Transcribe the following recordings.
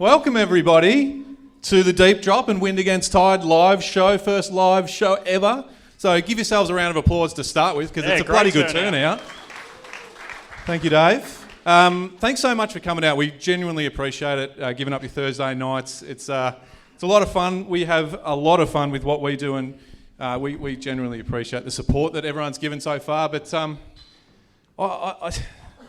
Welcome everybody to the Deep Drop and Wind Against Tide live show, first live show ever. So give yourselves a round of applause to start with because it's a bloody good turnout. Thank you, Dave. Thanks so much for coming out. We genuinely appreciate it, giving up your Thursday nights. It's a lot of fun. We have a lot of fun with what we do, and we genuinely appreciate the support that everyone's given so far. But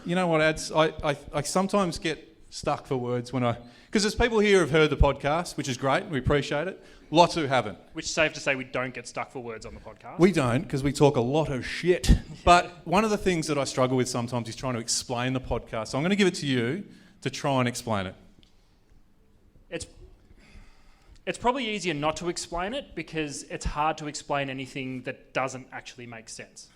you know what, Ads? I sometimes get stuck for words when because there's people here who've heard the podcast, which is great. We appreciate it. Lots who haven't. Which is safe to say we don't get stuck for words on the podcast. We don't, because we talk a lot of shit. But one of the things that I struggle with sometimes is trying to explain the podcast. So I'm going to give it to you to try and explain it. It's probably easier not to explain it because it's hard to explain anything that doesn't actually make sense.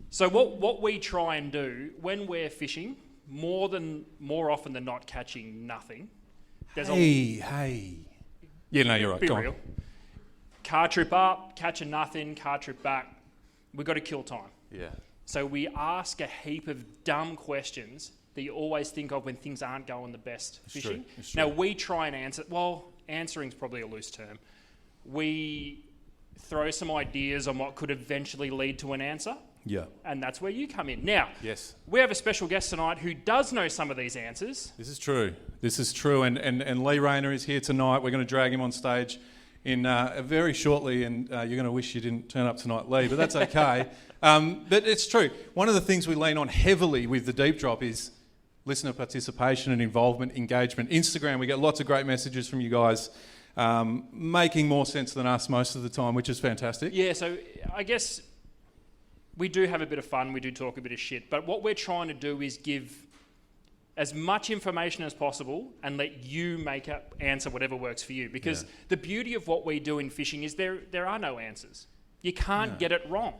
So what we try and do when we're fishing, more often than not catching nothing. Hey. Yeah, no, you're right. Be Go real. on. Car trip up, catching nothing, car trip back. We've got to kill time. Yeah. So we ask a heap of dumb questions that you always think of when things aren't going the best fishing. It's true. Now we try and answer. Well, answering's probably a loose term. We throw some ideas on what could eventually lead to an answer. Yeah. And that's where you come in. Now, yes, we have a special guest tonight who does know some of these answers. This is true. And Lee Rayner is here tonight. We're going to drag him on stage in very shortly, and you're going to wish you didn't turn up tonight, Lee, but that's okay. But it's true. One of the things we lean on heavily with the Deep Drop is listener participation and involvement, engagement. Instagram, we get lots of great messages from you guys, making more sense than us most of the time, which is fantastic. Yeah, so I guess we do have a bit of fun, we do talk a bit of shit, but what we're trying to do is give as much information as possible and let you answer whatever works for you. Because the beauty of what we do in fishing is there are no answers. You can't get it wrong.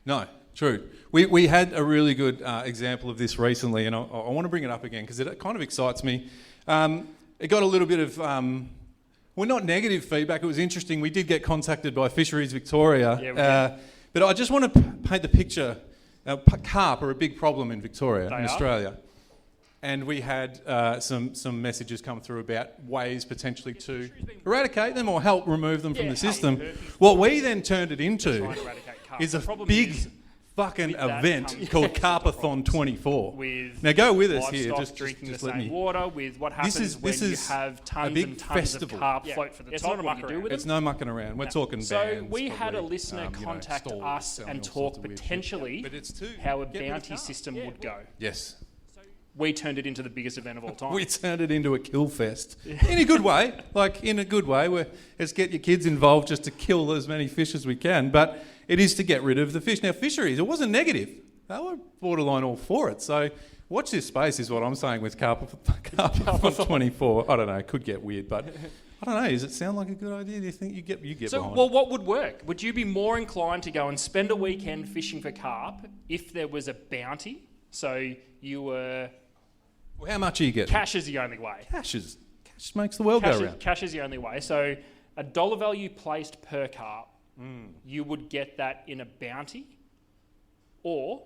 No, true. We had a really good example of this recently, and I want to bring it up again because it kind of excites me. It got a little bit of, not negative feedback, it was interesting. We did get contacted by Fisheries Victoria. Yeah, we did. But I just want to paint the picture. Carp are a big problem in Victoria, Australia. And we had some messages come through about ways potentially to eradicate them or help remove them from the system. What we then turned it into is a big fucking event called Carpathon 24. Now go with us here. Just drinking just the let same me. water with what happens when you have tons and tons festival. of carp float for the top. What do you do with them? It's no mucking around. We're talking bands. So we had a listener contact us and talk potentially how a bounty system would go. Yes. We turned it into the biggest event of all time. We turned it into a kill fest. In a good way. Let's get your kids involved just to kill as many fish as we can. But it is to get rid of the fish. Now, fisheries, it wasn't negative. They were borderline all for it. So watch this space is what I'm saying with Carpathon 24. I don't know. It could get weird, but I don't know. Does it sound like a good idea? Do you think you get behind it? What would work? Would you be more inclined to go and spend a weekend fishing for carp if there was a bounty? So you were... How much are you getting? Cash is the only way. Cash makes the world go round. Cash is the only way. So a dollar value placed per carp, you would get that in a bounty, or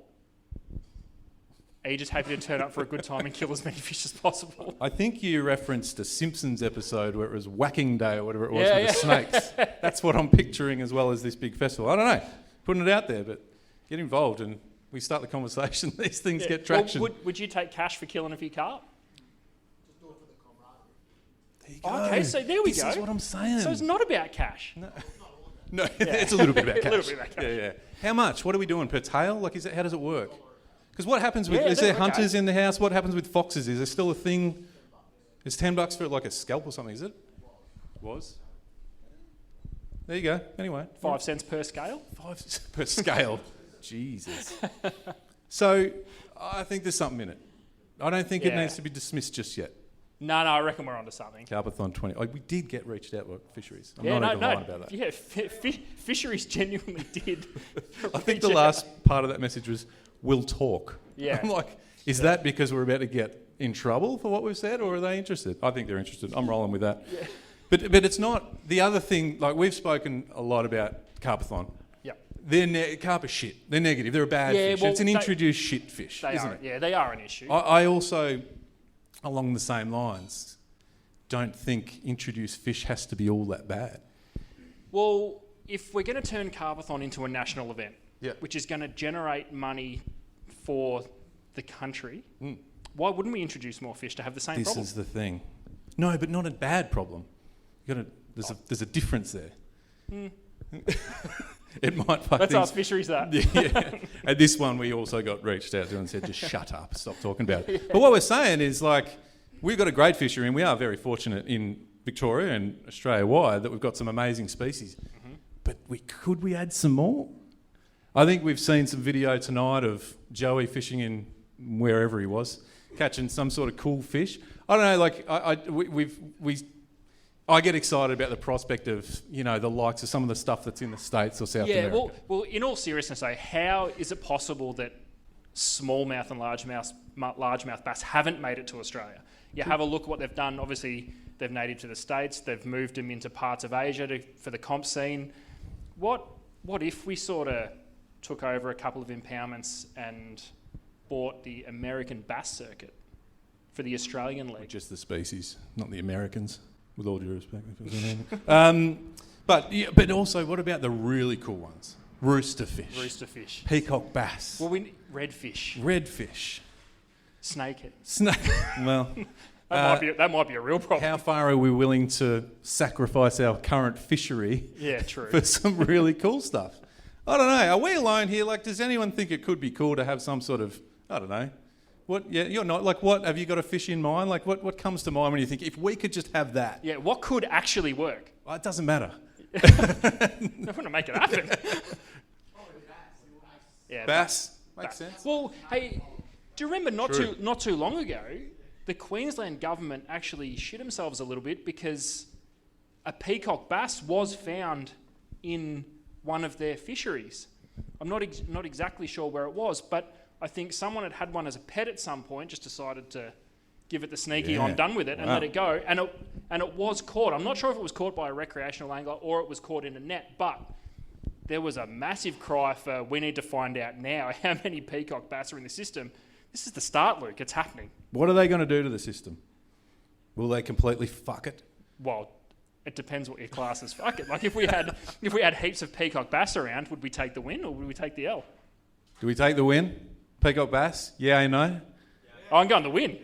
are you just happy to turn up for a good time and kill as many fish as possible? I think you referenced a Simpsons episode where it was Whacking Day or whatever it was with the snakes. That's what I'm picturing as well as this big festival. I don't know, putting it out there, but get involved and we start the conversation. These things get traction. Well, would you take cash for killing a few carp? Just do it for the camaraderie. There you go. Okay, so there we go. This is what I'm saying. So it's not about cash. No, it's a little bit about cash. A little bit about cash. Yeah. How much? What are we doing per tail? How does it work? Because what happens with... is there hunters in the house? What happens with foxes? Is there still a thing? It's $10 for like a scalp or something, is it? Was. There you go. Anyway. 5 cents per scale? 5 cents per scale. Jesus. So I think there's something in it. I don't think it needs to be dismissed just yet. No, I reckon we're onto something. Carpathon 20. We did get reached out by fisheries. I'm not even lying about that. Yeah, fisheries genuinely did. I think the last part of that message was, we'll talk. Yeah. I'm like, is that because we're about to get in trouble for what we've said, or are they interested? I think they're interested. I'm rolling with that. Yeah. But it's not... The other thing, like we've spoken a lot about Carpathon. Carp are shit. They're negative. They're a bad fish. Well, it's an introduced shit fish, isn't it? Yeah, they are an issue. I also, along the same lines, don't think introduced fish has to be all that bad. Well, if we're going to turn Carbathon into a national event, Yep. which is going to generate money for the country, why wouldn't we introduce more fish to have the same This problem? is the thing. No, but not a bad problem. There's a difference there. It might fuck Let's things. ask fisheries that. Yeah. And this one we also got reached out to and said, just shut up, stop talking about it. But what we're saying is, like, we've got a great fishery and we are very fortunate in Victoria and Australia-wide that we've got some amazing species. But could we add some more? I think we've seen some video tonight of Joey fishing in wherever he was, catching some sort of cool fish. I don't know, like, I get excited about the prospect of, you know, the likes of some of the stuff that's in the States or South America. Well, in all seriousness, though, how is it possible that smallmouth and largemouth bass haven't made it to Australia? You have a look at what they've done. Obviously, they've native to the States. They've moved them into parts of Asia for the comp scene. What if we sort of took over a couple of impoundments and bought the American bass circuit for the Australian league? Just the species, not the Americans, with all due respect. But also, what about the really cool ones? Roosterfish. Peacock bass. Well, redfish. Redfish. Snakehead. Well, That might be a real problem. how far are we willing to sacrifice our current fishery Yeah, true. for some really cool stuff? I don't know. Are we alone here? Like, does anyone think it could be cool to have some sort of, I don't know. What? Yeah, you're not. Like, what? Have you got a fish in mind? Like, what comes to mind when you think, if we could just have that? Yeah, what could actually work? Well, it doesn't matter. I want to make it happen. Yeah, Bass. Makes sense. Well, hey, do you remember not too long ago, the Queensland government actually shit themselves a little bit because a peacock bass was found in one of their fisheries. I'm not exactly sure where it was, but I think someone had one as a pet at some point, just decided to give it the sneaky, Yeah. I'm done with it, and Wow. let it go. And it was caught. I'm not sure if it was caught by a recreational angler or it was caught in a net, but there was a massive cry for, we need to find out now how many peacock bass are in the system. This is the start, Luke. It's happening. What are they going to do to the system? Will they completely fuck it? Well, it depends what your class is. Fuck it. Like, if we had heaps of peacock bass around, would we take the win or would we take the L? Do we take the win? Peacock bass? Yeah, I know. Oh, I'm going to win.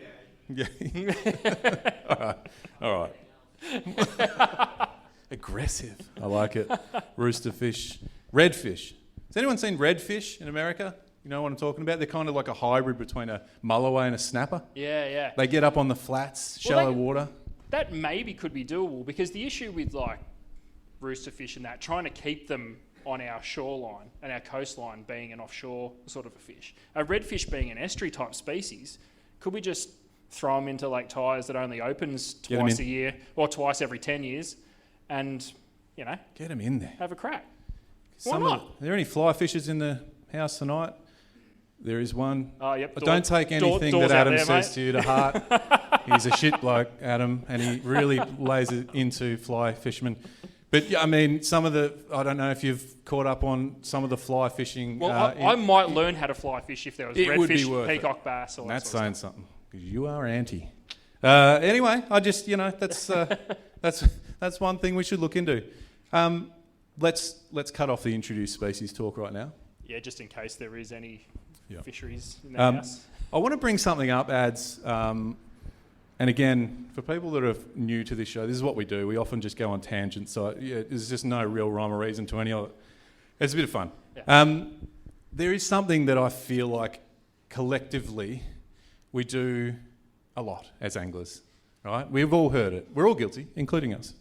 Yeah. All right. Aggressive. I like it. Roosterfish. Redfish. Has anyone seen redfish in America? You know what I'm talking about? They're kind of like a hybrid between a mulloway and a snapper. Yeah. They get up on the flats, shallow water. That maybe could be doable because the issue with like roosterfish and that, trying to keep them on our shoreline and our coastline being an offshore sort of a fish. A redfish being an estuary type species, could we just throw them into Lake Tyers that only opens twice a year or twice every 10 years and, you know, Get them in there. have a crack? Are there any fly fishers in the house tonight? There is one. Oh, yep. Don't take anything that Adam says to you to heart. He's a shit bloke, Adam, and he really lays it into fly fishermen. But yeah, I mean, I don't know if you've caught up on some of the fly fishing. Well, I might learn how to fly fish if there was It would be redfish, worth it. peacock bass, or That's that sort saying of stuff. something, because you are anti. Anyway, I just, that's one thing we should look into. Let's cut off the introduced species talk right now. Yeah, just in case there is any fisheries in the house. I want to bring something up, Ads. And again, for people that are new to this show, this is what we do. We often just go on tangents. So there's just no real rhyme or reason to any of it. It's a bit of fun. Yeah. There is something that I feel like collectively we do a lot as anglers, right? We've all heard it. We're all guilty, including us.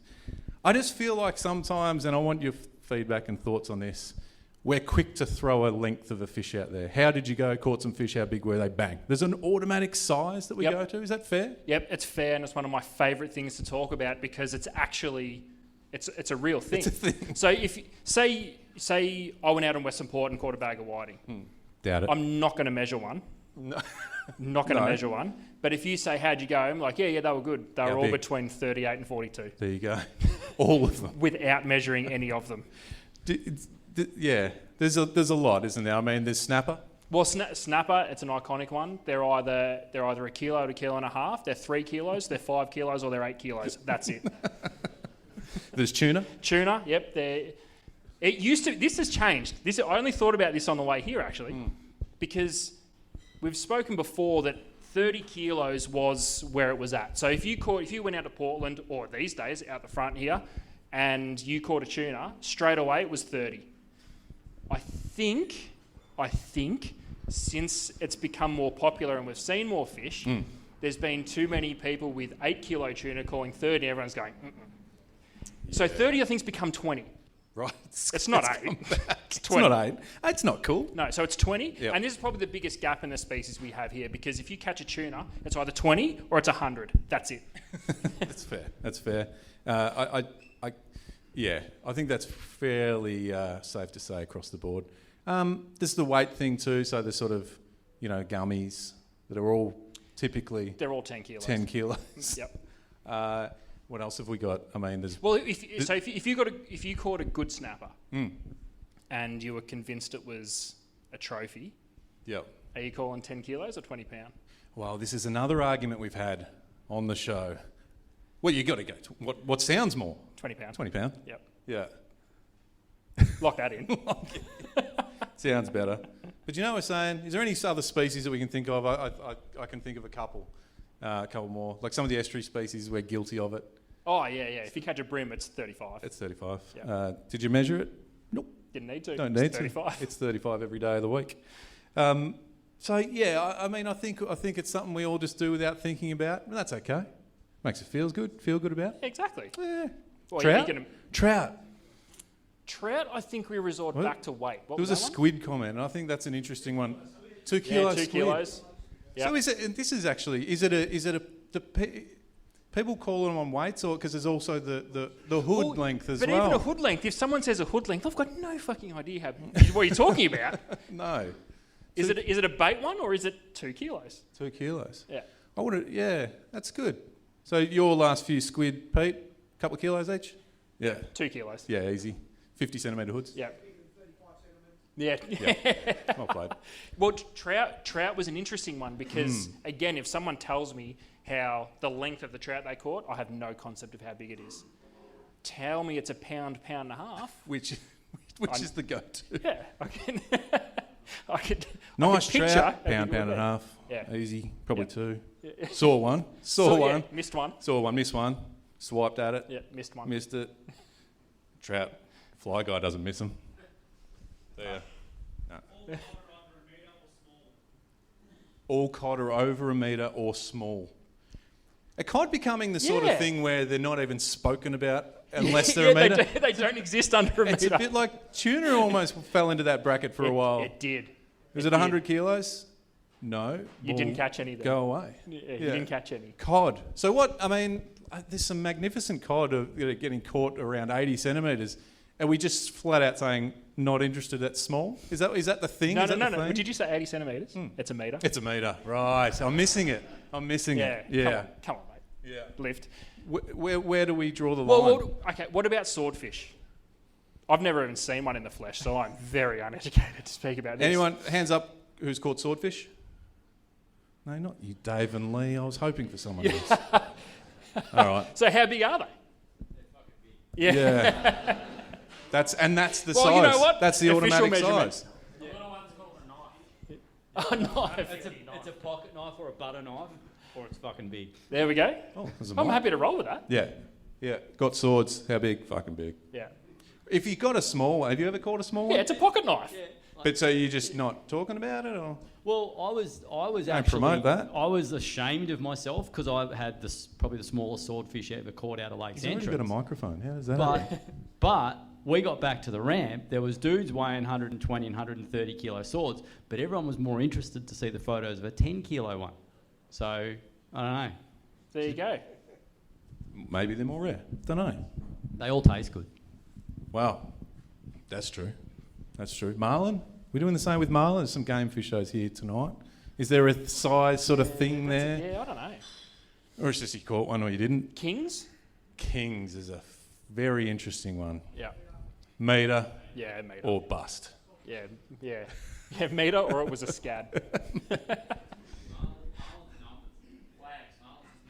I just feel like sometimes, and I want your feedback and thoughts on this, we're quick to throw a length of a fish out there. How did you go? Caught some fish. How big were they? Bang. There's an automatic size that we go to. Is that fair? Yep, it's fair, and it's one of my favourite things to talk about because it's actually, it's a real thing. It's a thing. So if say I went out in Western Port and caught a bag of whiting, Doubt it. I'm not going to measure one. No. Not going to measure one. But if you say, how'd you go? I'm like, yeah, they were good. They How were all big? between 38 and 42 There you go. All of them. without measuring any of them. Yeah. There's a lot, isn't there? I mean, there's snapper. Well, snapper, it's an iconic one. They're either a kilo to kilo and a half. They're 3 kilos, they're 5 kilos, or they're 8 kilos. That's it. There's tuna. Tuna, yep. It used to. This has changed. I only thought about this on the way here actually, because we've spoken before that 30 kilos was where it was at. So if you went out to Portland, or these days out the front here, and you caught a tuna, straight away it was 30. I think since it's become more popular and we've seen more fish, there's been too many people with 8 kilo tuna calling 30. Everyone's going, mm-mm. Yeah. So 30 I think's become 20. Right. It's not 8. It's 20. It's not 8. It's not cool. No, so it's 20. Yep. And this is probably the biggest gap in the species we have here, because if you catch a tuna, it's either 20 or it's 100. That's it. That's fair. That's fair. I think that's fairly safe to say across the board. This is the weight thing too. So the sort of, gummies that are all typically... They're all 10 kilos. 10 kilos. Yep. What else have we got? I mean, there's... Well, if you caught a good snapper and you were convinced it was a trophy, yep. Are you calling 10 kilos or 20 pound? Well, this is another argument we've had on the show. Well, you got to go to what sounds more? 20 pound. 20 pound. Yep. Yeah. Lock that in. Sounds better. But you know what we're saying? Is there any other species that we can think of? I can think of a couple more. Like some of the estuary species, we're guilty of it. Oh, yeah. If you catch a brim, it's 35. It's 35. Yep. Did you measure it? Nope. Didn't need to. Don't need it's 35. to. It's 35 every day of the week. So yeah, I mean, I think it's something we all just do without thinking about, and that's okay. Makes it feel good about. Exactly. Yeah. Well, Trout. Trout, I think we resort back to weight. What there was a squid comment, and I think that's an interesting one. 2 kilos. 2 kilos. Yep. So is it? And this is actually. Is it a people call them on weights, or because there's also the hood length as well. But even a hood length, if someone says a hood length, I've got no fucking idea what you're talking about. No. Is it a bait one, or is it 2 kilos? 2 kilos. Yeah. Yeah, that's good. So your last few squid, Pete, a couple of kilos each? Yeah. 2 kilos. Yeah, easy. 50 centimetre hoods? Yeah. 35 Yeah. Yeah. Well played. Well, trout was an interesting one because, again, if someone tells me how the length of the trout they caught, I have no concept of how big it is. Tell me it's a pound and a half. Which is the go-to. Yeah, I could Nice picture trout, how pound big it and would a be. half. Yeah. Easy, probably Yeah. 2. Yeah. Saw one. Yeah, missed one. Saw one, missed one. Swiped at it. Yeah, missed one. Missed it. Trout. Fly guy doesn't miss them. There. No. All cod are over a metre or small. Are cod becoming the sort of thing where they're not even spoken about unless they're a metre? They don't exist under a metre. It's a bit like tuna almost fell into that bracket for a while. It did. Was it 100 kilos? No. You didn't catch any then. Go away. Yeah, you didn't catch any. Cod. So what, I mean, there's some magnificent cod getting caught around 80 centimetres. Are we just flat out saying not interested at small? Is that the thing? No. Did you say 80 centimetres? It's a metre. It's a metre. Right. I'm missing it. Yeah. Come on, mate. Yeah. Lift. Where do we draw the line? Okay, what about swordfish? I've never even seen one in the flesh, so I'm very uneducated to speak about this. Anyone, hands up, who's caught swordfish? No, not you, Dave and Lee. I was hoping for someone else. All right. So how big are they? They're fucking big. Yeah. That's the size. You know what? That's the Official automatic measurement. size. The little one's called a knife. A knife. It's a pocket knife or a butter knife, or it's fucking big. There we go. Oh, there's a I'm mic. happy to roll with that. Yeah. Got swords. How big? Fucking big. Yeah. If you got a small one, have you ever caught a small one? Yeah, it's a pocket knife. Yeah. But so you're just not talking about it, or? Well, I was Don't actually promote that. I was ashamed of myself because I had probably the smallest swordfish ever caught out of Lake's He's already got a entrance. microphone. How does that? But we got back to the ramp. There was dudes weighing 120 and 130 kilo swords, but everyone was more interested to see the photos of a 10 kilo one. So I don't know. There you go. Maybe they're more rare. Don't know. They all taste good. Wow, that's true. Marlin? We're doing the same with marlin. There's some game fish shows here tonight. Is there a size sort of thing there? Yeah, I don't know. Or it's just you caught one or you didn't? Kings? Kings is a very interesting one. Yeah. Metre Yeah, metre. or bust. Yeah. Yeah, metre, or it was a scad.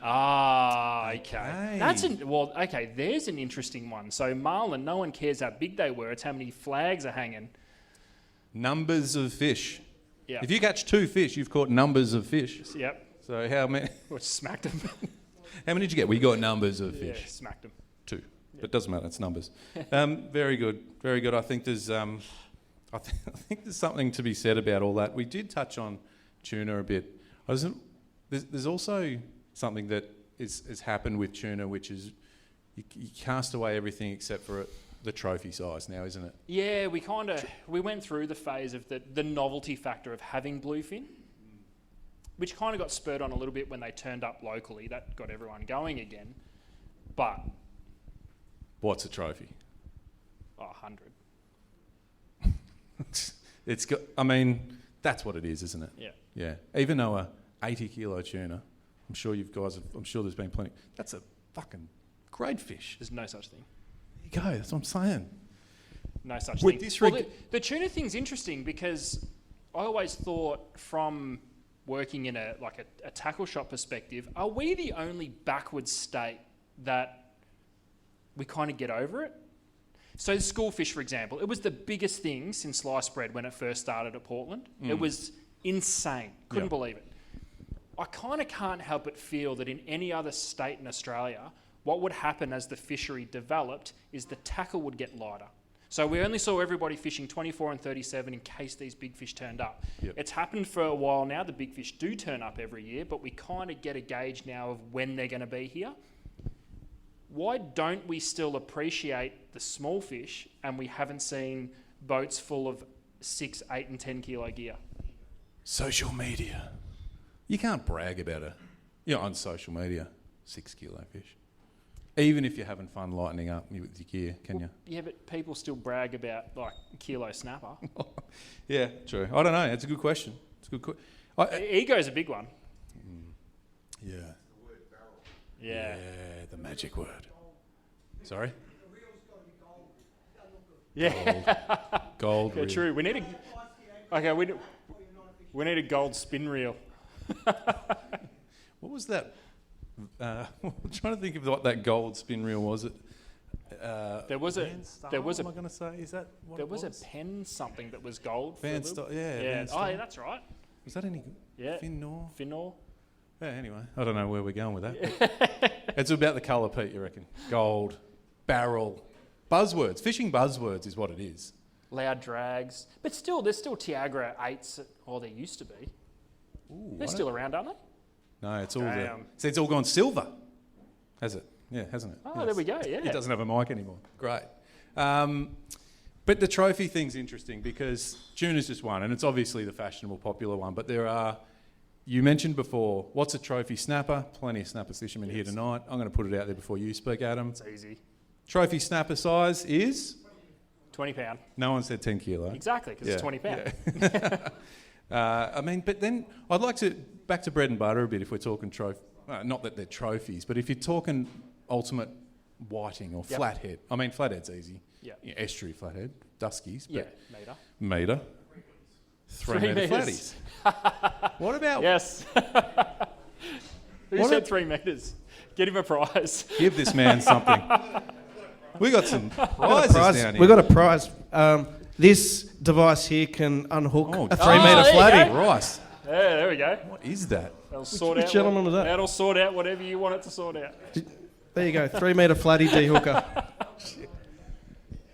Okay. Hey. There's an interesting one. So marlin, no one cares how big they were. It's how many flags are hanging. Numbers of fish. Yeah. If you catch 2 fish, you've caught numbers of fish. Yep. So how many? Or smacked them. How many did you get? We got numbers of fish. Yeah, smacked them. 2. Yep. But it doesn't matter. It's numbers. Very good. Very good. I think there's I think there's something to be said about all that. We did touch on tuna a bit. There's also something that has happened with tuna, which is you cast away everything except for the trophy size now, isn't it? Yeah, we went through the phase of the novelty factor of having bluefin, which kind of got spurred on a little bit when they turned up locally. That got everyone going again. But What's a trophy? 100. It's got. I mean, that's what it is, isn't it? Yeah. Yeah. Even though a 80-kilo tuna, I'm sure there's been plenty. That's a fucking great fish. There's no such thing. There you go. That's what I'm saying. No such With thing. this The tuna thing's interesting because I always thought from working in a tackle shop perspective, are we the only backwards state that we kind of get over it? So schoolfish, for example, it was the biggest thing since sliced bread when it first started at Portland. It was insane. Couldn't believe it. I kind of can't help but feel that in any other state in Australia, what would happen as the fishery developed is the tackle would get lighter. So we only saw everybody fishing 24 and 37 in case these big fish turned up. Yep. It's happened for a while now. The big fish do turn up every year, but we kind of get a gauge now of when they're going to be here. Why don't we still appreciate the small fish and we haven't seen boats full of 6, 8 and 10 kilo gear? Social media. You can't brag about on social media, 6 kilo fish. Even if you're having fun lightening up with your gear, can you? Yeah, but people still brag about kilo snapper. Yeah, true. I don't know. It's a good question. It's a good Ego's a big one. Yeah. Yeah. The magic word. Sorry? Yeah. Gold Yeah, reel. true. We need a gold spin reel. What was that? I'm trying to think of what that gold spin reel was. There was a Am I going to say? Is that what there it was a pen something that was gold. Van Star. Yeah. Yeah. Van Star. Oh, yeah, that's right. Was that any good? Yeah. Finor. Yeah. Anyway, I don't know where we're going with that. It's about the colour, Pete. You reckon? Gold, barrel, buzzwords. Fishing buzzwords is what it is. Loud drags, but still, there's still Tiagra 8s. There used to be. Ooh, They're still around, aren't they? No, it's all Damn. it's all gone silver. Has it? Yeah, hasn't it? Oh, Yes. there we go. Yeah. It doesn't have a mic anymore. Great. But the trophy thing's interesting because tuna's just one, and it's obviously the fashionable, popular one. But there are, you mentioned before, what's a trophy snapper? Plenty of snapper fishermen here tonight. I'm going to put it out there before you speak, Adam. It's easy. Trophy snapper size is? 20 pound. No one said 10 kilo. Exactly, because it's 20 pound. Yeah. But then I'd like to, back to bread and butter a bit if we're talking trophy. Not that they're trophies, but if you're talking ultimate whiting or flathead. I mean, flathead's easy. Yeah. Estuary flathead, duskies. Yeah, But metre. 3 3 metre metres. flatties. What about... Yes. Who said 3 metres? Get him a prize. Give this man something. We got some prizes down here. We got a prize. This device here can unhook a 3 metre there you flatty. go. Right. Yeah, there we go. What is that? Which gentleman was that? That'll sort out whatever you want it to sort out. There you go, 3 metre flatty D-hooker.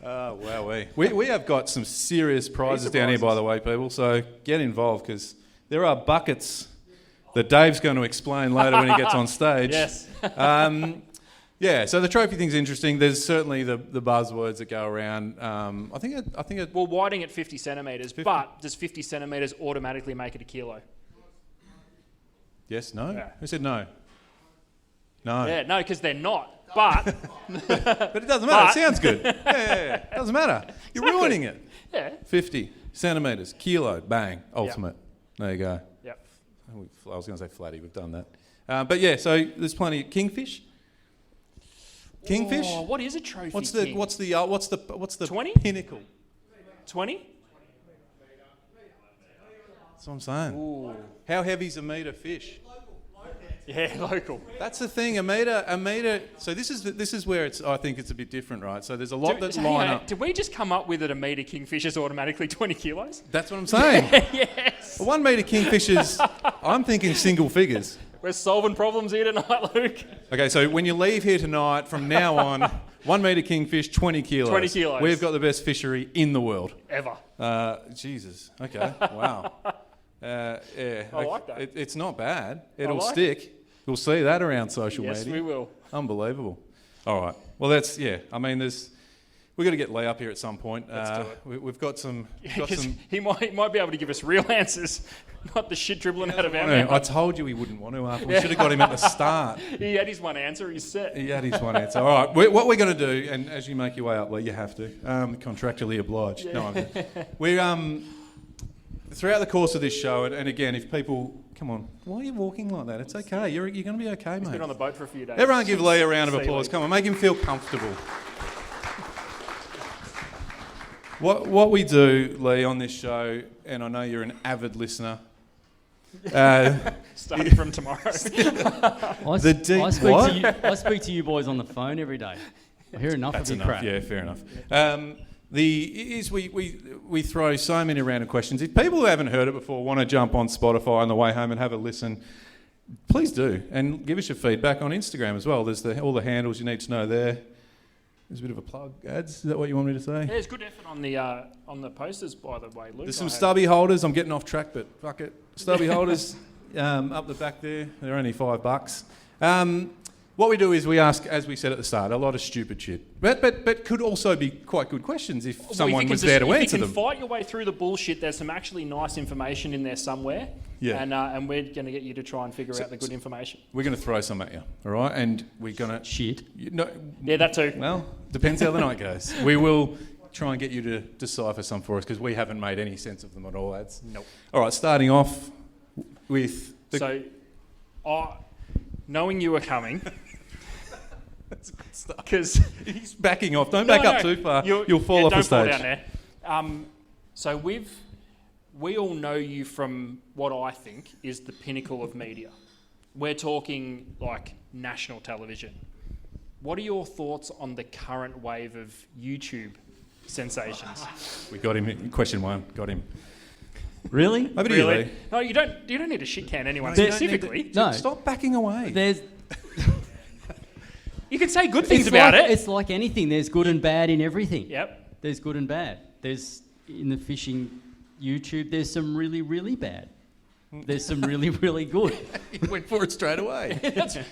Oh, wowee. We have got some serious prizes down here, by the way, people, so get involved because there are buckets that Dave's going to explain later when he gets on stage. Yes. Yeah, so the trophy thing's interesting. There's certainly the buzzwords that go around. I think it. Well, whiting at 50 centimetres, but does 50 centimetres automatically make it a kilo? Yes, no? Yeah. Who said no? No. Yeah, no, because they're not. But But it doesn't matter. It sounds good. Yeah. It doesn't matter. You're ruining it. yeah. 50 centimetres, kilo, bang, ultimate. There you go. Yep. I was going to say flatty. We've done that. But yeah, so there's plenty. Kingfish. Kingfish. Oh, what is a trophy? What's king? the 20? pinnacle? 20? That's what I'm saying. Ooh. How heavy's a metre fish? Yeah, local. That's the thing. A metre. So this is where I think it's a bit different, right? So there's a lot that line up. Did we just come up with that a metre kingfish is automatically 20 kilos? That's what I'm saying. Yes. 1 metre kingfishers. I'm thinking single figures. We're solving problems here tonight, Luke. Okay, so when you leave here tonight, from now on, 1 metre kingfish, 20 kilos. 20 kilos. We've got the best fishery in the world. Ever. Jesus. Okay. Wow. Yeah. I like that. It's not bad. It'll like stick. We'll see that around social media. Yes, we will. Unbelievable. All right. Well, we've got to get Lee up here at some point. Let's do it. We've got some. He might be able to give us real answers, not the shit dribbling out of our mouth. I told you he wouldn't want to. We should have got him at the start. He had his one answer. He's set. He had his one answer. All right. What we're going to do, and as you make your way up, Lee, you have to. Contractually obliged. Yeah. No, we're throughout the course of this show, and again, if people. Come on. Why are you walking like that? It's okay. You're going to be okay, mate. He's been on the boat for a few days. Everyone give Lee a round of applause. Come on, make him feel comfortable. What we do, Lee, on this show, and I know you're an avid listener. Starting from tomorrow. I speak to you boys on the phone every day. I hear enough of your crap. Yeah, fair enough. We throw so many random questions. If people who haven't heard it before want to jump on Spotify on the way home and have a listen, please do. And give us your feedback on Instagram as well. There's all the handles you need to know there. There's a bit of a plug, ads. Is that what you want me to say? Yeah, there's good effort on the posters, by the way, Luke. There's some stubby holders. I'm getting off track, but fuck it. Stubby holders up the back there. They're only $5. What we do is we ask, as we said at the start, a lot of stupid shit. But could also be quite good questions if someone was there to answer them. If you can fight your way through the bullshit, there's some actually nice information in there somewhere. Yeah. And we're going to get you to try and figure out the good information. We're going to throw some at you, all right? And we're going to... Shit. Yeah, that too. Well, depends how the night goes. We will try and get you to decipher some for us because we haven't made any sense of them at all, ads. Nope. All right, starting off with... knowing you were coming... That's good stuff. Because he's backing off. Don't back up too far. You'll fall off the stage. Don't fall down there. So we all know you from what I think is the pinnacle of media. We're talking like national television. What are your thoughts on the current wave of YouTube sensations? We got him. Question 1. Got him. Really? Over to you, Lee. No, you don't need to shit can anyone specifically. No. Stop backing away. You can say good things about it. It's like anything. There's good and bad in everything. Yep. There's good and bad. There's, in the fishing YouTube, there's some really, really bad. There's some really, really good. You went for it straight away. That's fair.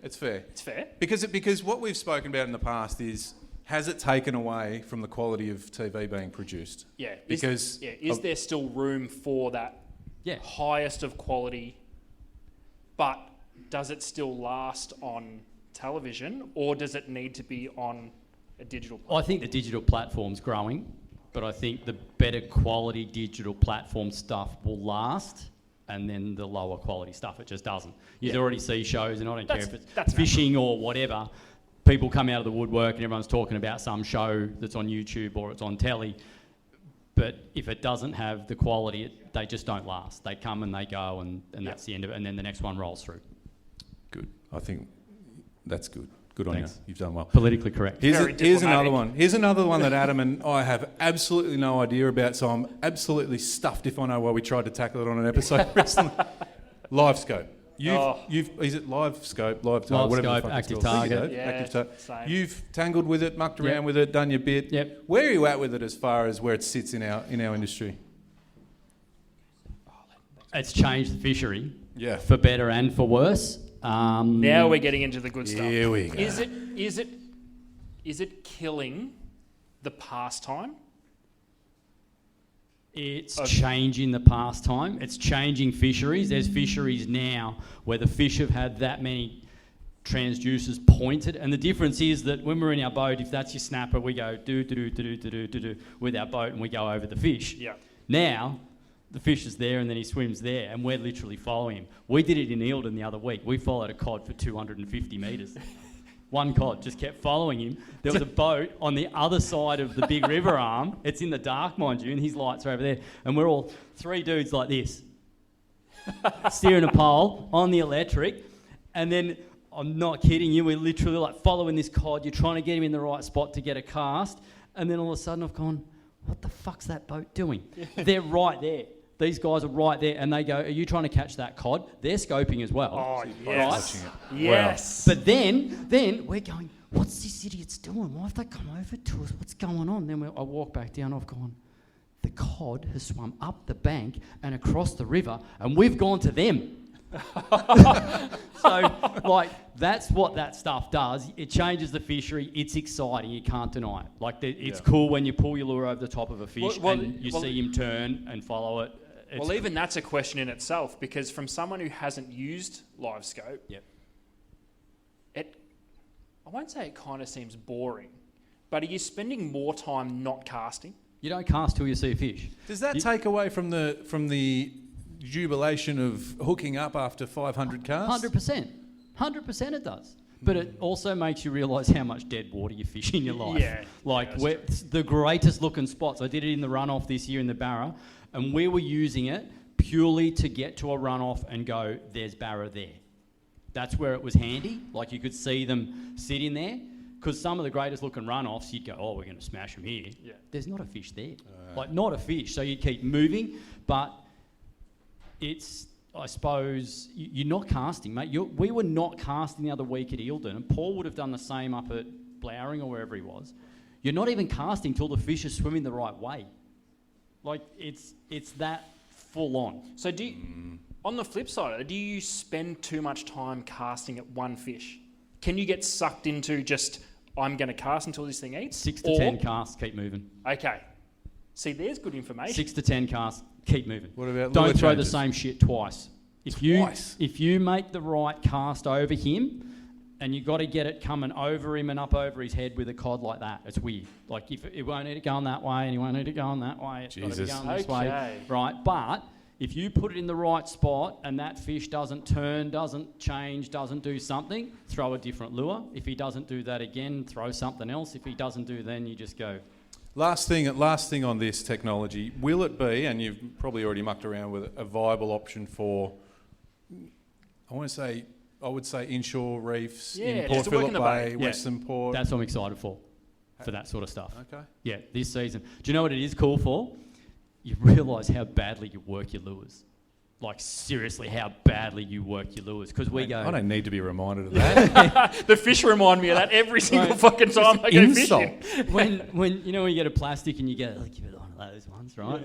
It's fair. It's fair. Because what we've spoken about in the past is, has it taken away from the quality of TV being produced? Yeah. Because... Is there still room for that highest of quality, but does it still last on... television, or does it need to be on a digital platform? I think the digital platform's growing, but I think the better quality digital platform stuff will last, and then the lower quality stuff, it just doesn't. You'd already see shows, and I don't care if it's fishing or whatever, people come out of the woodwork and everyone's talking about some show that's on YouTube or it's on telly, but if it doesn't have the quality, they just don't last. They come and they go, and that's the end of it, and then the next one rolls through. Good. I think... That's good. Good on Thanks. you. You've done well. Politically correct. Here's another one. Here's another one that Adam and I have absolutely no idea about, so I'm absolutely stuffed if I know why we tried to tackle it on an episode recently. Live scope. Is it live scope? Live scope, active target. Same. You've tangled with it, mucked around with it, done your bit. Yep. Where are you at with it as far as where it sits in our industry? It's changed the fishery. Yeah. For better and for worse. Now we're getting into the good stuff. Here we go. Is it killing the pastime? It's changing the pastime. It's changing fisheries. There's fisheries now where the fish have had that many transducers pointed, and the difference is that when we're in our boat, if that's your snapper, we go do with our boat, and we go over the fish. Yeah. Now the fish is there and then he swims there and we're literally following him. We did it in Eildon the other week. We followed a cod for 250 metres. One cod just kept following him. There was a boat on the other side of the big river arm. It's in the dark, mind you, and his lights are over there. And we're all 3 dudes like this, steering a pole on the electric. And then, I'm not kidding you, we're literally like following this cod. You're trying to get him in the right spot to get a cast. And then all of a sudden I've gone, what the fuck's that boat doing? They're right there. These guys are right there, and they go, are you trying to catch that cod? They're scoping as well. Oh, yes. Right? Yes. But then we're going, what's this idiot's doing? Why have they come over to us? What's going on? Then I walk back down, I've gone, the cod has swum up the bank and across the river, and we've gone to them. So, like, that's what that stuff does. It changes the fishery. It's exciting. You can't deny it. Like, it's cool when you pull your lure over the top of a fish and you see him turn and follow it. Well, even that's a question in itself, because from someone who hasn't used live scope, I won't say it kind of seems boring, but are you spending more time not casting? You don't cast till you see a fish. Does that take away from the jubilation of hooking up after 500 casts? 100%. 100% it does. But it also makes you realise how much dead water you fish in your life. The greatest looking spots. I did it in the runoff this year in the Barra, and we were using it purely to get to a runoff and go, there's Barra there. That's where it was handy. Like, you could see them sitting there. Because some of the greatest looking runoffs, you'd go, oh, we're going to smash them here. Yeah. There's not a fish there. Like, not a fish. So you keep moving, but it's, I suppose, you're not casting, mate. We were not casting the other week at Eildon, and Paul would have done the same up at Blowering or wherever he was. You're not even casting till the fish are swimming the right way. Like, it's that full on. So on the flip side of it, do you spend too much time casting at one fish? Can you get sucked into just, I'm going to cast until this thing eats? 6 to 10 casts, keep moving. Okay. See, there's good information. 6 to 10 casts, keep moving. What about Don't lure throw changes? the same shit twice. If you make the right cast over him, and you've got to get it coming over him and up over his head with a cod like that, it's weird. Like, if it won't need it going that way, and he won't need it going that way, it's got to be going this way. Right, but if you put it in the right spot and that fish doesn't turn, doesn't change, doesn't do something, throw a different lure. If he doesn't do that again, throw something else. If he doesn't do, then you just go. Last thing on this technology, will it be, and you've probably already mucked around with it, a viable option for, I would say inshore reefs in Port Phillip Bay, Western Port? That's what I'm excited for that sort of stuff. Okay. Yeah, this season. Do you know what it is cool for? You realise how badly you work your lures. Like, seriously, how badly you work your lures. Because we go... I don't need to be reminded of that. The fish remind me of that every single fucking time I go fishing. When you get a plastic and you go, oh, give it one of those ones, right?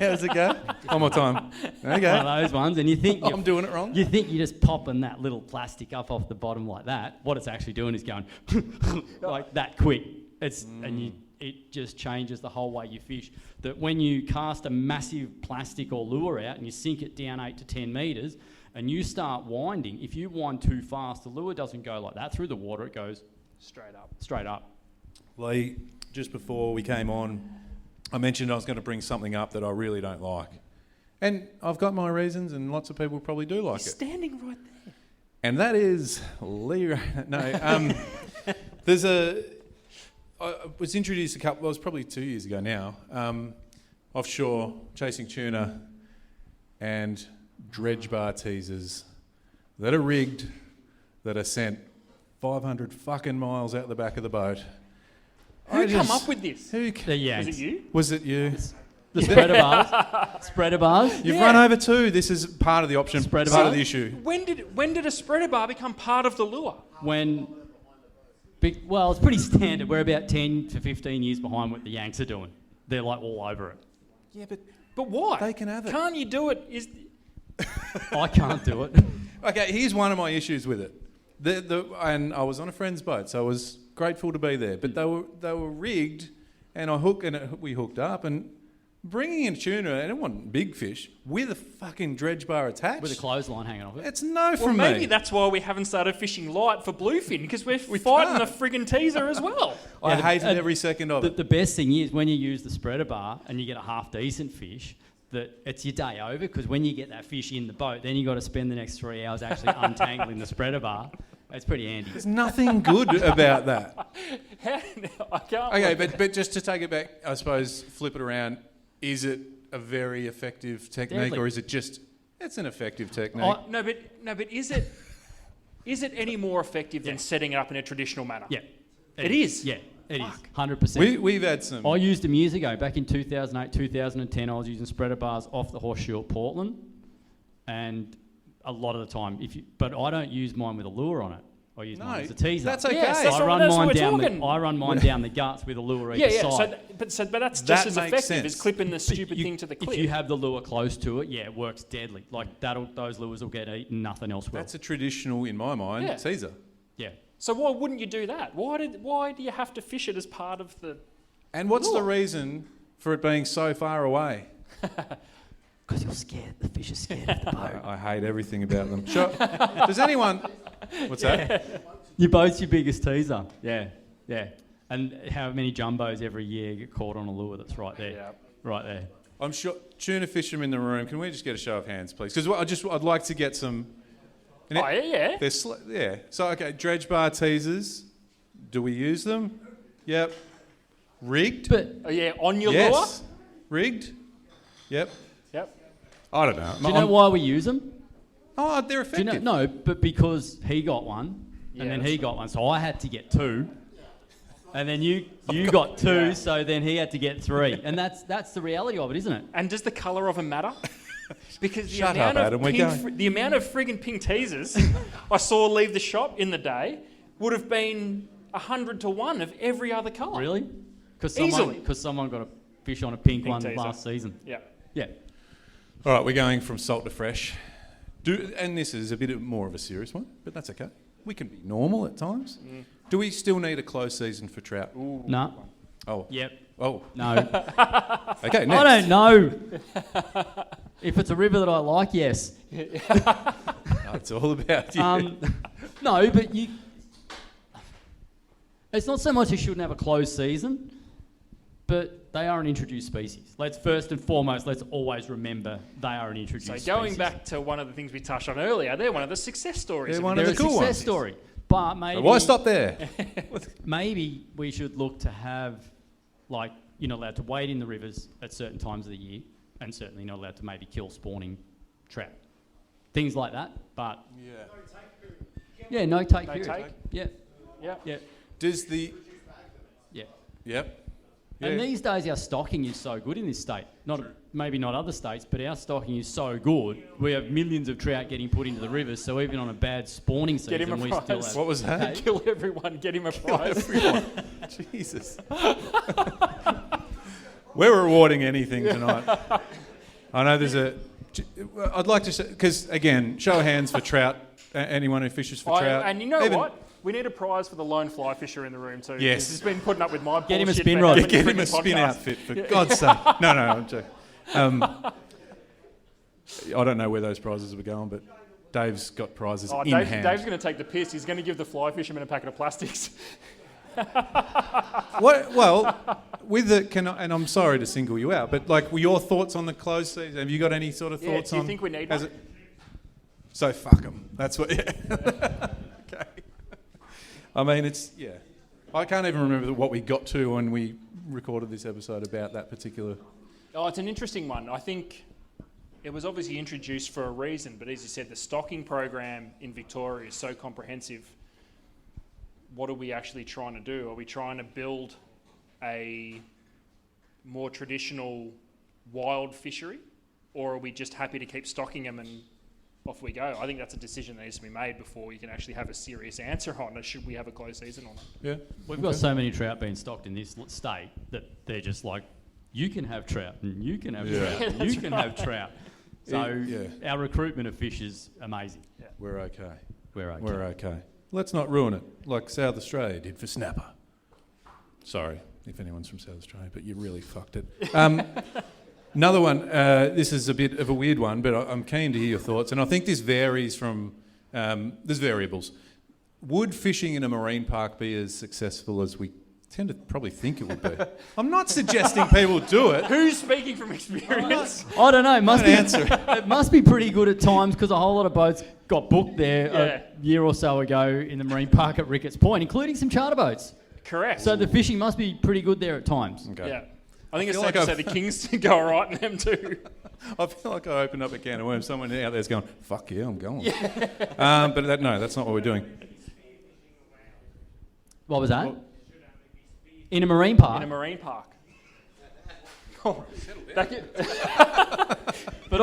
How's it go? One more time. Okay. One of those ones, and you think... I'm doing it wrong. You think you're just popping that little plastic up off the bottom like that. What it's actually doing is going like that quick. It just changes the whole way you fish. That when you cast a massive plastic or lure out and you sink it down 8 to 10 metres and you start winding, if you wind too fast, the lure doesn't go like that through the water, it goes straight up. Lee, just before we came on, I mentioned I was going to bring something up that I really don't like. And I've got my reasons, and lots of people probably do like it. Standing right there. And that is Lee Rayner. No, I was introduced it was probably 2 years ago now, offshore chasing tuna and dredge bar teasers that are rigged, that are sent 500 fucking miles out the back of the boat. Who come up with this? The Yanks. Was it you? Was it you? The spreader bars. Spreader bars. You've run over two. This is part of the option, part of the issue. When did a spreader bar become part of the lure? Well, it's pretty standard. We're about 10 to 15 years behind what the Yanks are doing. They're like all over it. Yeah, but why? They can have it. Can't you do it? I can't do it. Okay, here's one of my issues with it. And I was on a friend's boat, so I was grateful to be there. But they were rigged, and we hooked up, and bringing in tuna, and I didn't want big fish, with a fucking dredge bar attached. With a clothesline hanging off it. It's no from me. Maybe that's why we haven't started fishing light for bluefin, because we're fighting the friggin' teaser as well. I hated every second of it. The best thing is when you use the spreader bar and you get a half decent fish, that it's your day over, because when you get that fish in the boat, then you got to spend the next 3 hours actually untangling the spreader bar. It's pretty handy. There's nothing good about that. I can't. Okay, but just to take it back, I suppose, flip it around. Is it a very effective technique, Deadly. or is it just? It's an effective technique. No, but is it any more effective than setting it up in a traditional manner? Yeah. It is. Yeah, it is. 100%. We've had some. I used them years ago. Back in 2008, 2010, I was using spreader bars off the horseshoe at Portland. And a lot of the time, but I don't use mine with a lure on it. I use mine as a teaser. That's okay. Yes, I run mine talking. down the guts with a lure either side. But that's That just as makes effective sense. as clipping the stupid thing to the clip. If you have the lure close to it, it works deadly. Like those lures will get eaten, nothing else will. That's a traditional, in my mind, teaser. Yeah. So why wouldn't you do that? Why do you have to fish it as part of the? And what's the lure? reason for it being so far away? Because you're scared. The fish are scared of the boat. I hate everything about them. Sure. Does anyone? What's that? Your boat's your biggest teaser. Yeah. And how many jumbos every year get caught on a lure that's right there? Yeah. Right there. I'm sure tuna fishermen in the room. Can we just get a show of hands, please? Because I'd like to get some. Yeah. They're So okay, dredge bar teasers. Do we use them? Yep. Rigged. On your lure. Yes. Rigged. Yep. Yep. I don't know. Do you know why we use them? Oh, they're Do you effective. know? No, but because he got one, and then he got one, so I had to get two, and then you got two, so then he had to get three, and that's the reality of it, isn't it? And does the colour of them matter? Because Shut up, Adam, we're going. the amount of friggin' pink teasers I saw leave the shop in the day would have been 100 to 1 of every other colour. Really? Easily. Because someone got a fish on a pink one teaser. last season. Yeah. Yeah. All right, we're going from salt to fresh. And this is a bit more of a serious one, but that's okay. We can be normal at times. Do we still need a closed season for trout? No. Oh. Yep. Oh. No. Okay, next. I don't know. If it's a river that I like, yes. No, it's all about you. No, but you. It's not so much you shouldn't have a closed season, but they are an introduced species. Let's always remember they are an introduced species. So going back to one of the things we touched on earlier, they're one of the success stories. They're one They're of the a cool success ones. story. But maybe So why stop there? maybe we should look to have, like, you're not allowed to wade in the rivers at certain times of the year, and certainly not allowed to maybe kill spawning trout. Things like that, but... Yeah, no take period. take? Yeah. Yeah. Yeah. Does the... Yeah. Yep. And Yeah. these days our stocking is so good in this state. Maybe not other states, but our stocking is so good. We have millions of trout getting put into the rivers, so even on a bad spawning season, Get him a we prize. still have... What was that? Kill everyone, get him a prize. Everyone. Jesus. We're rewarding anything tonight. I know there's a... I'd like to say... Because, again, show of hands for trout. Anyone who fishes for trout. And you know what? We need a prize for the lone fly fisher in the room too. Yes. He's been putting up with my Get him a bullshit spin for rod. having Get him freaking a spin podcast. outfit, for God's sake. No, I'm joking. I don't know where those prizes were going, but Dave's got prizes in hand. Dave's going to take the piss. He's going to give the fly fisherman a packet of plastics. What? Well, with the and I'm sorry to single you out, but like, were your thoughts on the closed season? Have you got any sort of thoughts on? Do you think we need has one? So fuck them. That's what. Yeah. Okay. I mean, it's I can't even remember what we got to when we recorded this episode about that particular. Oh, it's an interesting one. I think it was obviously introduced for a reason, but as you said, the stocking program in Victoria is so comprehensive. What are we actually trying to do? Are we trying to build a more traditional wild fishery, or are we just happy to keep stocking them and off we go? I think that's a decision that needs to be made before you can actually have a serious answer on it. Should we have a closed season or not? Yeah. We've got so many trout being stocked in this state that they're just like, you can have trout and you can have trout and you can have trout. So our recruitment of fish is amazing. Yeah. We're okay. We're okay. We're okay. Let's not ruin it like South Australia did for snapper. Sorry if anyone's from South Australia, but you really fucked it. Another one, this is a bit of a weird one, but I'm keen to hear your thoughts, and I think this varies from, there's variables. Would fishing in a marine park be as successful as we tend to probably think it would be. I'm not suggesting people do it. Who's speaking from experience? I don't know. It must be, answer. it must be pretty good at times because a whole lot of boats got booked there a year or so ago in the marine park at Ricketts Point, including some charter boats. Correct. So the fishing must be pretty good there at times. Okay. Yeah. I think it's feel safe like to say the Kings go all right in them too. I feel like I opened up a can of worms. Someone out there's going, fuck yeah, I'm going. But no, that's not what we're doing. What was that? In a marine park? In a marine park. But I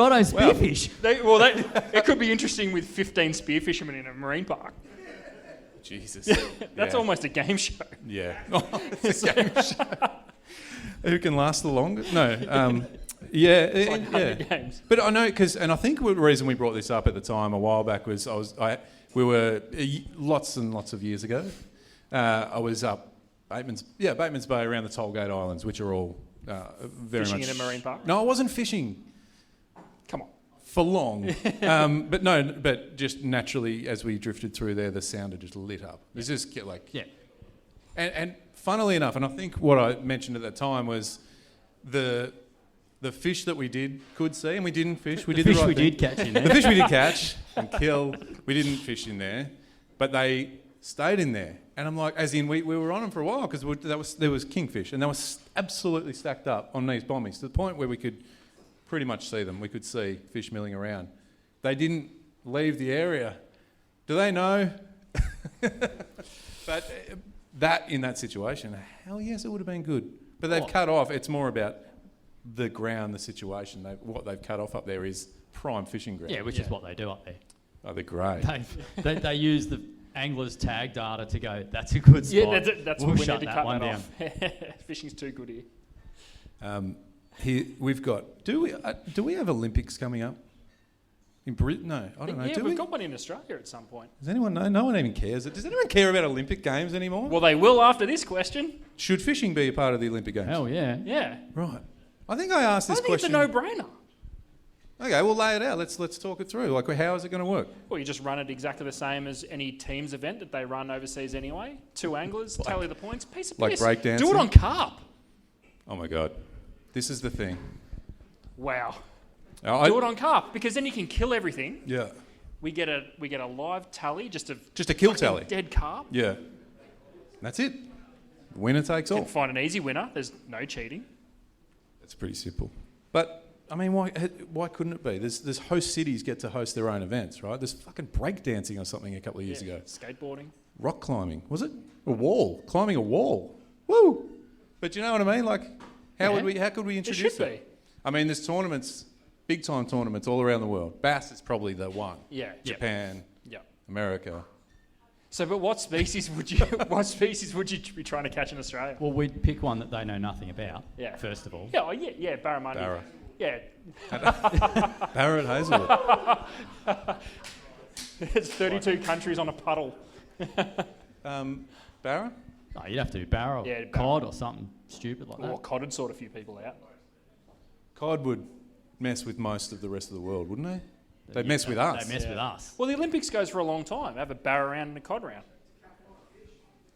don't spearfish. It could be interesting with 15 spear fishermen in a marine park. Jesus. That's almost a game show. Yeah. It's a game show. Who can last the longest? No. It's like Hunger Games. But I know, and I think the reason we brought this up at the time a while back was we were lots and lots of years ago. I was up Bateman's Bay around the Tollgate Islands, which are all very Fishing much... in a marine park? No, I wasn't fishing. Come on. For long. But just naturally, as we drifted through there, the sound had just lit up. It was just like... Yeah. And funnily enough, and I think what I mentioned at that time was the fish that we could see, and we didn't fish. We did the right thing. Did catch in there. The fish we did catch and kill, we didn't fish in there, but they stayed in there. And I'm like, as in, we were on them for a while because there was kingfish, and they were absolutely stacked up on these bommies to the point where we could pretty much see them. We could see fish milling around. They didn't leave the area. Do they know? But that in that situation, hell yes, it would have been good. But they've cut off. It's more about the ground, the situation. What they've cut off up there is prime fishing ground. Yeah, which is what they do up there. Oh, they're great. They use the angler's tag data to go, that's a good spot. Yeah, that's we'll what we shut need to that cut one that down. off. Fishing's too good here. Here we've got. Do we have Olympics coming up? In Britain? No, I don't know. Yeah, do we've we? got one in Australia at some point. Does anyone know? No one even cares. Does anyone care about Olympic Games anymore? Well, they will after this question. Should fishing be a part of the Olympic Games? Hell yeah. Yeah. Right. I think I asked this I think question. it's a no-brainer. Okay, we'll lay it out. Let's talk it through. Like, how is it going to work? Well, you just run it exactly the same as any team's event that they run overseas anyway. 2 anglers, tally the points, piece of piss. Like breakdancing? Do it on carp. Oh my God, this is the thing. Wow. Oh, Do it on carp because then you can kill everything. Yeah. We get a live tally, just a kill fucking tally. dead carp. Yeah. That's it. Winner takes all. And find an easy winner. There's no cheating. That's pretty simple. But I mean, why couldn't it be? There's host cities get to host their own events, right? There's fucking breakdancing or something a couple of years ago. Skateboarding. Rock climbing, was it? A wall, climbing a wall. Woo! But you know what I mean? Like, how could we introduce should it? I mean, there's tournaments, big time tournaments all around the world. Bass is probably the one. Yeah. Japan, America. So, but what species would you be trying to catch in Australia? Well, we'd pick one that they know nothing about, Yeah. first of all. Yeah, barramundi. Barra. Yeah. Barra at Hazelwood. There's 32 countries on a puddle. Barra? Oh, you'd have to do barra or Yeah, cod or something stupid like Or that. cod would sort a few people out. Cod would mess with most of the rest of the world, wouldn't they? They'd mess with us. They mess with us. Well, the Olympics goes for a long time. They have a barra round and a cod round.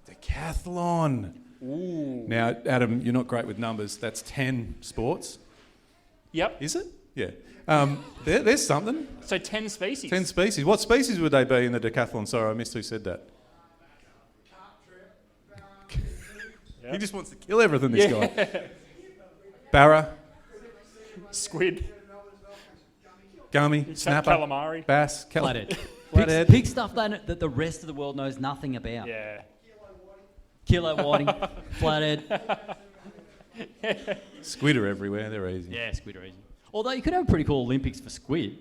Decathlon. Ooh. Now, Adam, you're not great with numbers. That's 10 sports. Yep. Is it? Yeah. There's something. So 10 species. 10 species. What species would they be in the decathlon? Sorry, I missed who said that. He just wants to kill everything, this guy. Barra, Squid. gummy, snapper, Calamari. bass, Flathead. Flathead. Pick stuff that the rest of the world knows nothing about. Yeah. Kilo whiting, flathead. Squid are everywhere. They're easy. Yeah, squid are easy. Although you could have a pretty cool Olympics for squid,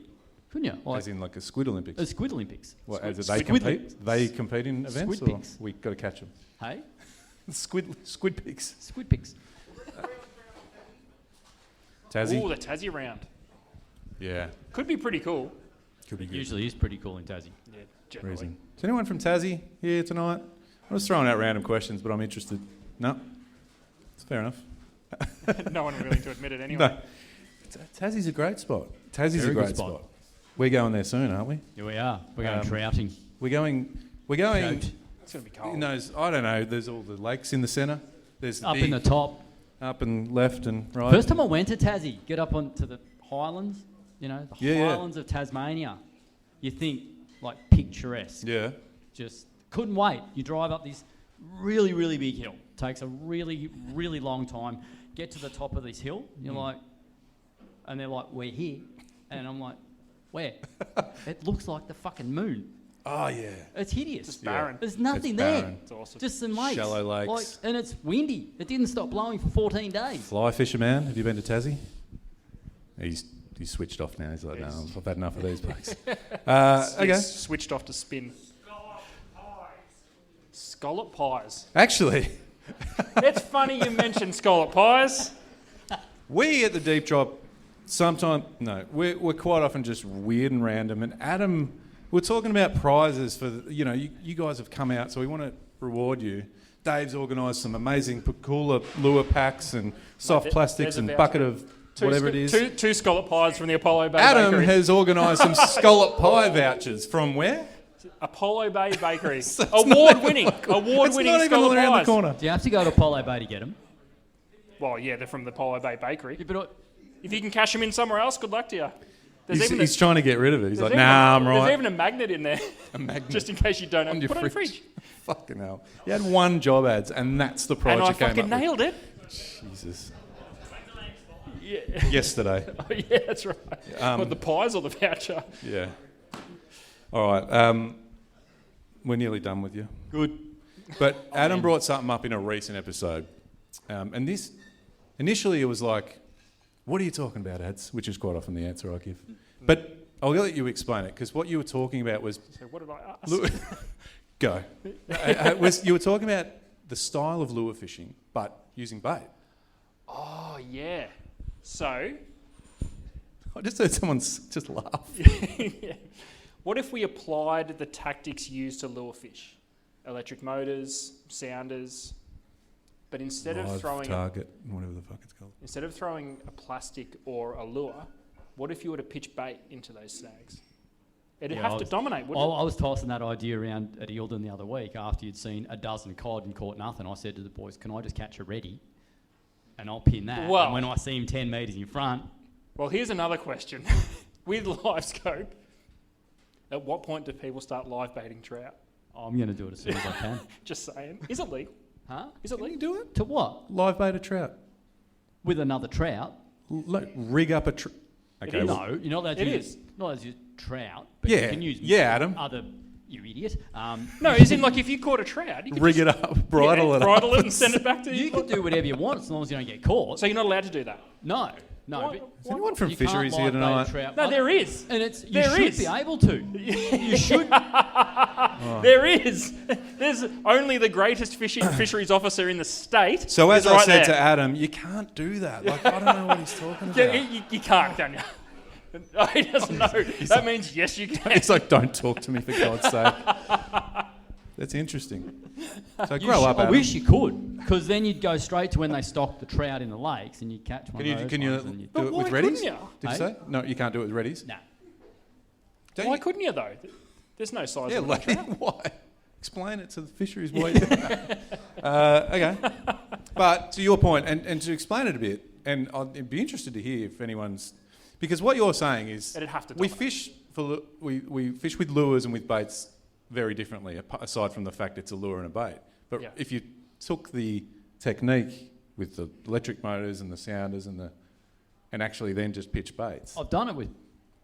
couldn't you? Like As in like a squid Olympics. a squid Olympics. What, Squid- as they squid compete? Olympics. They compete in events, Squid or pigs. we got to catch them? Hey? Squid pigs. Squid pigs. Tassie. Ooh, the Tassie round. Yeah, Could be pretty cool. could be good. Usually is pretty cool in Tassie. Yeah, generally. Reason. Is anyone from Tassie here tonight? I'm just throwing out random questions, but I'm interested. No, it's fair enough. No one willing to admit it anyway. No, Tassie's a great spot. Tassie's Very a good great spot. spot. We're going there soon, aren't we? Here we are. We're going Um, trouting. We're going. Trout. It's going to be cold. In those, I don't know. There's all the lakes in the centre. There's Up in the top. Up and left and right. First time I went to Tassie, get up onto the Highlands, the Highlands of Tasmania. You think, like, picturesque. Yeah. Just couldn't wait. You drive up this really, really big hill. Takes a really, really long time. Get to the top of this hill. You're like, and they're like, we're here. And I'm like, where? It looks like the fucking moon. Oh, yeah. It's hideous. Just barren. There's nothing It's there. barren. It's awesome. Just some lakes. Shallow lakes. And it's windy. It didn't stop blowing for 14 days. Fly fisher man, have you been to Tassie? He's switched off now. He's like, Yes. no, I've had enough of these blokes. Okay. He's switched off to spin. Scallop pies. Actually, It's funny you mentioned scallop pies. we at the Deep Drop, we're quite often just weird and random. And Adam, we're talking about prizes for, you guys have come out, so we want to reward you. Dave's organised some amazing Pakula lure packs and soft plastics there's a and voucher. bucket of whatever it is. Two scallop pies from the Apollo Bay Adam Bakery. has organised some scallop pie vouchers from where? Apollo Bay Bakery. So it's Award-winning It's not even scallop around pies. the corner. Do you have to go to Apollo Bay to get them? Well, yeah, they're from the Apollo Bay Bakery. Yeah, but If you can cash them in somewhere else, good luck to you. There's He's trying to get rid of it. He's like, even nah, I'm right. There's even a magnet in there, A magnet just in case you don't have on your put it in fridge. the fridge. Fucking hell. You had one job ads, and that's the prize And I you came fucking up with. nailed it. Jesus. Yeah. Yesterday. Oh, yeah, that's right. What, the pies or the voucher? Yeah. All right. We're nearly done with you. good. But Adam brought something up in a recent episode. And this, initially it was like, what are you talking about, ads? Which is quite often the answer I give. But I'll let you explain it, because what you were talking about was... So what did I ask? Go. You were talking about the style of lure fishing, but using bait. Oh, yeah. So, I just heard someone just laugh. yeah. What if we applied the tactics used to lure fish? Electric motors, sounders, but instead Live of throwing target, whatever the fuck it's called. instead of throwing a plastic or a lure, what if you were to pitch bait into those snags? It'd Yeah, have I to was- dominate, I wouldn't was tossing that idea around at Eildon the other week after you'd seen a dozen cod and caught nothing. I said to the boys, can I just catch a reddy and I'll pin that? Well- and when I see him 10 metres in front, it? Well, here's another question. With live scope, at what point do people start live baiting trout? I'm going to do it as soon as I can. Just saying. Is it legal? Huh? Is it Can you legal? do it? To what? Live bait a trout. With another trout? Rig up a trout. Okay, is. well, No, you're not allowed to It use is. not allowed to use trout, but Yeah, you can use yeah, Adam. other, you idiot. No, as in, like, if you caught a trout, you could rig just, it up, bridle it bridle up. it and send it back to you can do whatever you want as long as you don't get caught. So you're not allowed to do that? No. Why- But Is anyone from you can't fisheries here live bait a tonight? trout. No, there is. And it's you There should is. be able to. You should. There is. There's only the greatest fisheries officer in the state. So as is I right said there. to Adam, you can't do that. Like, I don't know what he's talking Yeah, about. you can't, can you? Oh, he doesn't know. That means yes, you can. It's like, don't talk to me for God's sake. That's interesting. So You grow sh- up, I Adam. wish you could, because then you'd go straight to when they stock the trout in the lakes and you'd catch one Can of you, those can you ones and do it why with reddies? couldn't you? Did you Hey? say? No, you can't do it with reddies. Nah. Don't Why you? couldn't you, though? There's no size Yeah, limit. like, why? Explain it to the fisheries boy. Okay. But to your point, and to explain it a bit, and I'd be interested to hear if anyone's... Because what you're saying is... It'd have to we dominate. fish we fish with lures and with baits very differently, aside from the fact it's a lure and a bait. But Yeah. if you took the technique with the electric motors and the sounders and actually then just pitch baits... I've done it with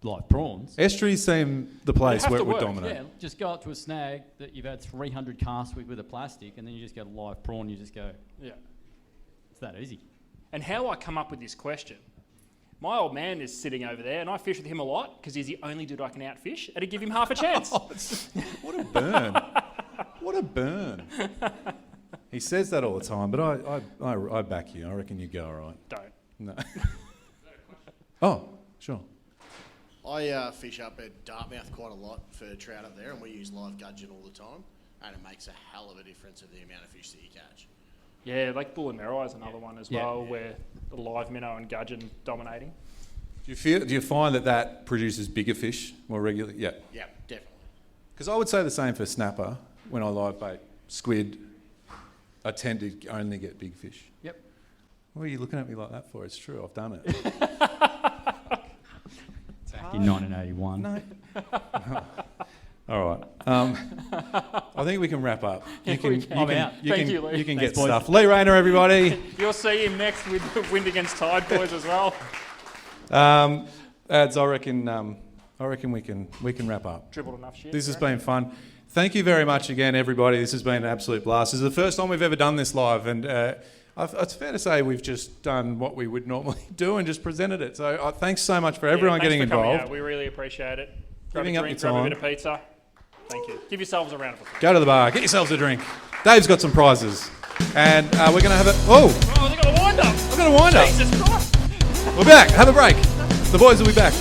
live prawns. Estuaries seem the place have where to it would work, dominate. Yeah, just go up to a snag that you've had 300 casts with a plastic, and then you just get a live prawn. You just go, Yeah. it's that easy. And how I come up with this question, my old man is sitting over there, and I fish with him a lot because he's the only dude I can outfish, and to give him half a chance. What a burn. What a burn. He says that all the time, but I back you. I reckon you go all right. Don't. No. Oh, sure. I fish up at Dartmouth quite a lot for trout up there, and we use live gudgeon all the time, and it makes a hell of a difference of the amount of fish that you catch. Yeah, like bull and merrow is another one as Yeah. well, where the live minnow and gudgeon dominating. Do you find that produces bigger fish more regularly? Yeah. Yeah, definitely. Because I would say the same for snapper when I live bait squid. I tend to only get big fish. Yep. What are you looking at me like that for? It's true, I've done it. In 1981. No. All right. I think we can wrap up. I'm out. Thank you, Lee. You can Thanks, get boys. stuff. Lee Rayner, everybody. You'll see him next with the Wind Against Tide boys as well. Ads, I reckon we can wrap up. Dribbled enough shit. This has been fun. Thank you very much again, everybody. This has been an absolute blast. This is the first time we've ever done this live, and it's fair to say we've just done what we would normally do and just presented it. So thanks so much for everyone getting involved. We really appreciate it. Grab Giving a up drink, your grab a time. bit of pizza. Thank you. Give yourselves a round of applause. Go to the bar, get yourselves a drink. Dave's got some prizes, and we're going to have a... Oh, Oh, look at the wind-up. I've got a wind-up. Jesus Christ. We're back. Have a break. The boys will be back.